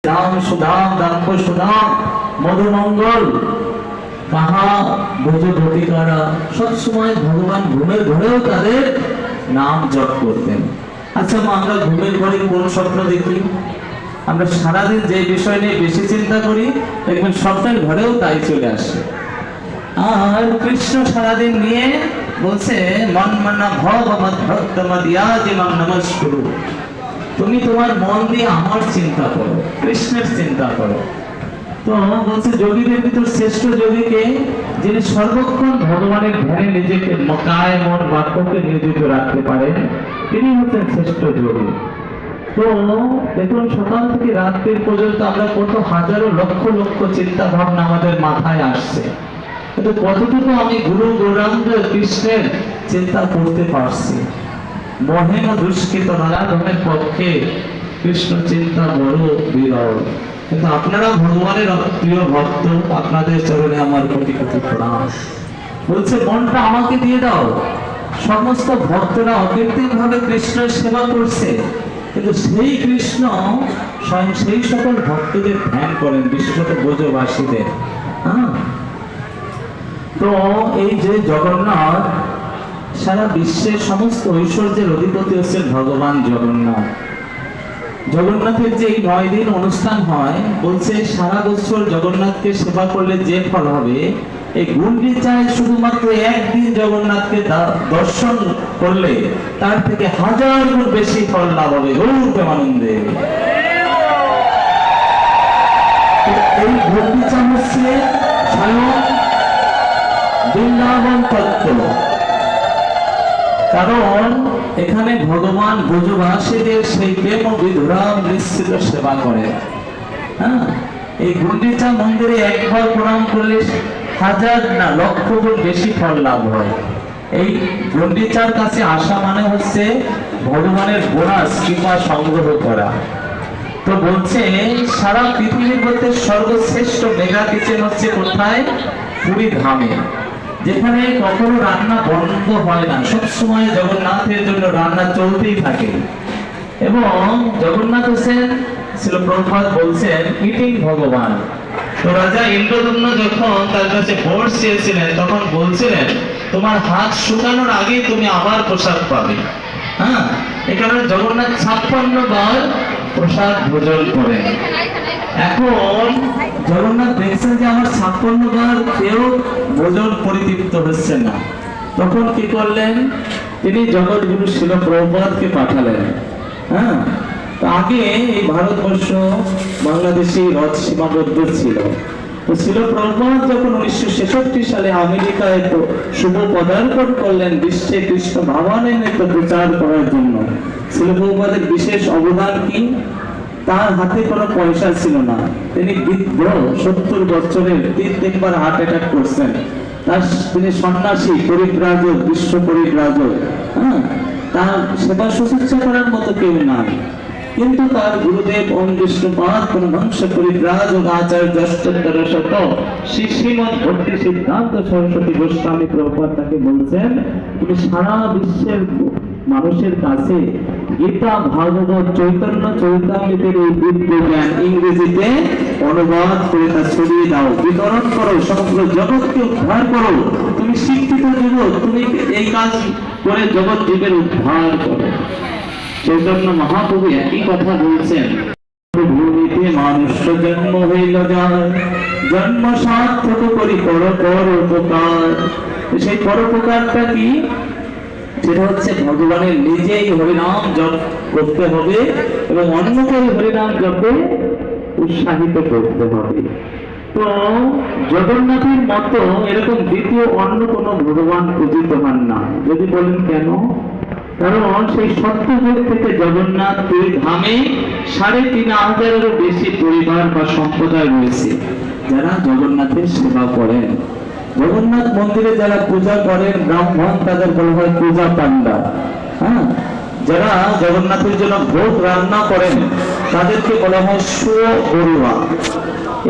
राम सुधाम दाम्प सुधाम मधुमंगल कहा भोजभटिकारा सब समय भगवान घुमेर घरेও তাদের নাম জপ করতেন। আচ্ছা আমরা ঘুমের ঘরে কোন স্বপ্ন দেখি? আমরা সারা দিন যে বিষয় নিয়ে বেশি চিন্তা করি দেখবেন স্বপ্নের ঘরেও তাই চলে আসে। আর কৃষ্ণ সারা দিন নিয়ে বলছে মন মনা ভব মত ভক্ত মদিয়াজি মন নমস্কুরু, তুমি তোমার মন দিয়ে আমার চিন্তা করো, কৃষ্ণের চিন্তা করো। তো বলছে যোগীদের ভিতর শ্রেষ্ঠ যোগীকে, যিনি সর্বক্ষণ ভগবানের ধ্যানে নিজেকে কায় মন বাক্যকে নিয়োজিত রাখতে পারেন, তিনি হচ্ছেন শ্রেষ্ঠ যোগী। তো দেখুন সকাল থেকে রাত্রি পর্যন্ত আমরা কত হাজারো লক্ষ লক্ষ চিন্তা ভাবনা আমাদের মাথায় আসছে, কিন্তু কতটুকু আমি গুরু গৌরাঙ্গ কৃষ্ণের চিন্তা করতে পারছি? মহেন দুষ্কৃত নারায়ণের পক্ষে কৃষ্ণ চিন্তা বড় বিরল। কিন্তু আপনারা ভগবানের প্রিয় ভক্ত, আপনাদের চরণে আমার কোটি কোটি প্রণাম। বলছে মনটা আমাকে দিয়ে দাও। সমস্ত ভক্তরা অকৃত্রিম ভাবে কৃষ্ণের সেবা করছে, কিন্তু সেই কৃষ্ণ স্বয়ং সেই সকল ভক্তদের ধ্যান করেন, বিশেষত ব্রজবাসীদের। তো এই যে জগন্নাথ, সারা বিশ্বের সমস্ত ঐশ্বর্যের অধিপতি হচ্ছেন ভগবান জগন্নাথ। জগন্নাথের যে 9 দিন অনুষ্ঠান হয়, বলছে সারা বছর জগন্নাথকে সেবা করলে যে ফল হবে, এই গুন্ডিচায় শুধুমাত্র একদিন জগন্নাথকে দর্শন করলে তার থেকে 1000 গুণ বেশি ফল লাভ হবে। গৌর প্রেমানন্দে। এই গুন্ডিচা হচ্ছে স্বয়ং বৃন্দাবন তত্ত্ব, কারণ এখানে ভগবান ব্রজবাসীদের সেই প্রেম ও বিধুরাম নিশ্চিত সেবা করে। এই গুন্ডিচা মন্দিরে একবার প্রণাম করলে 1000 না লক্ষ গুণ বেশি ফল লাভ হয়। এই গুন্ডিচার কাছে আসা মানে হচ্ছে ভগবানের বোনাস কিংবা সংগ্রহ করা। তো বলছে সারা পৃথিবীর মধ্যে সর্বশ্রেষ্ঠ মেগা কিচেন হচ্ছে কোথায়? পুরী ধামে, যেখানে কখনো রান্না বন্ধ হয় না, সবসময় জগন্নাথের জন্য রান্না চলতেই থাকে। এবং জগন্নাথ হোসেন ছিল প্রভুপাদ বলছেন ইটিং ভগবান। তো রাজা ইন্দ্রদম্ন যখন তার কাছে ভোট চেয়েছিলেন, তখন বলছিলেন তোমার হাত শুকানোর আগে তুমি আবার প্রসাদ পাবে। এখানে জগন্নাথ 56 বার প্রসাদ ভোজন করেন। এখন জগন্নাথ দেখছেন যে আমার 56 বার কেউ ভোজন পরিতৃপ্ত হচ্ছে না, তখন কি করলেন? তিনি জগৎগুরু শিল প্রভুপাদকে পাঠালেন। তো আগে এই ভারতবর্ষ বাংলাদেশি রথ সীমাবদ্ধ ছিল। তো শিল প্রভুপাদ যখন 1966 সালে আমেরিকায় শুভ পদার্পণ করলেন বিশ্বে কৃষ্ণ ভাবানের নেতৃত্ব প্রচার করার জন্য, শিল প্রভুপাদের বিশেষ অবদান কি? তার হাতে কোনো পয়সা ছিল না, তিনি বৃদ্ধ 70 বছরের 3বার হার্ট অ্যাটাক করছেন। তিনি সন্ন্যাসী, পরিব্রাজক, বিশ্ব পরিব্রাজক। তার সেবা শুশ্রূষা করার মতো কেউ নাই, কিন্তু তার গুরুদেব ওম বিষ্ণুপাদ কোন বংশ পরিব্রাজক আচার্য অষ্টোত্তর শত শ্রী শ্রীমৎ ভক্তি সিদ্ধান্ত সরস্বতী গোস্বামী প্রভুপাদ তাকে বলছেন তুমি সারা বিশ্বের মানুষের কাছে গীতা, ভাগবত, চৈতন্য চৈতামৃতের এই দিব্য জ্ঞান ইংরেজিতে অনুবাদ করে তা ছড়িয়ে দাও, বিতরণ করো, সমগ্র জগৎকে উদ্ধার করো। তুমি শিক্ষিত যুবক, তুমি এই কাজ করে জগৎ জীবের উদ্ধার করো। চৈতন্য মহাপ্রভু একই কথা বলছেন, ভূমিতে মানুষ জন্ম হইল যার, জন্ম সার্থক করি পরোপকার। সেই পরোপকারটা কি? সেটা হচ্ছে ভগবানের নিজেই হরিনাম জপ করতে হবে এবং অন্যকে হরিনাম জপে উৎসাহিত করতে হবে। তো জগন্নাথের মতো এরকম দ্বিতীয় অন্য কোন ভগবান পূজিত হন না। যদি বলেন কেন? কারণ সেই সত্যযুগ থেকে জগন্নাথ পুরী ধামে 3500-এরও বেশি পরিবার বা সম্প্রদায় রয়েছে যারা জগন্নাথের সেবা করেন। জগন্নাথ মন্দিরে যারা পূজা করেন ব্রাহ্মণ, তাদের বলা হয় পূজা পান্ডা। যারা জগন্নাথের জন্য ভোগ রান্না করেন তাদেরকে বলা হয় সুবরুয়া।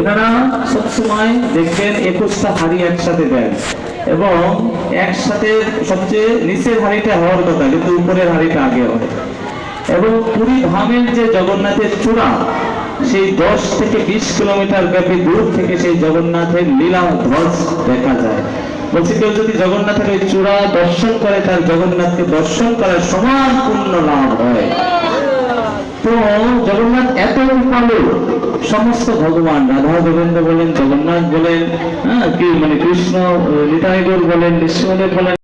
এনারা সবসময় দেখবেন 21টা হাড়ি একসাথে দেন এবং একসাথে সবচেয়ে নিচের হাড়িটা হওয়ার কথা, কিন্তু উপরের হাড়িটা আগে হয়। এবং পুরী ধামের যে জগন্নাথের চূড়া, সেই 10 থেকে 20 কিলোমিটার ব্যাপী দূর থেকে সেই জগন্নাথের লীলা ধ্বজ দেখা যায়। বলছি কেউ যদি জগন্নাথের ওই চূড়া দর্শন করে তার জগন্নাথকে দর্শন করার সমান পুণ্য লাভ হয়। তো জগন্নাথ এত কৃপালু, সমস্ত ভগবান রাধা গোবিন্দ বলেন, জগন্নাথ বলেন, কি মানে কৃষ্ণ নিতাই গৌর বলেন, নৃসিংহদেব বলেন,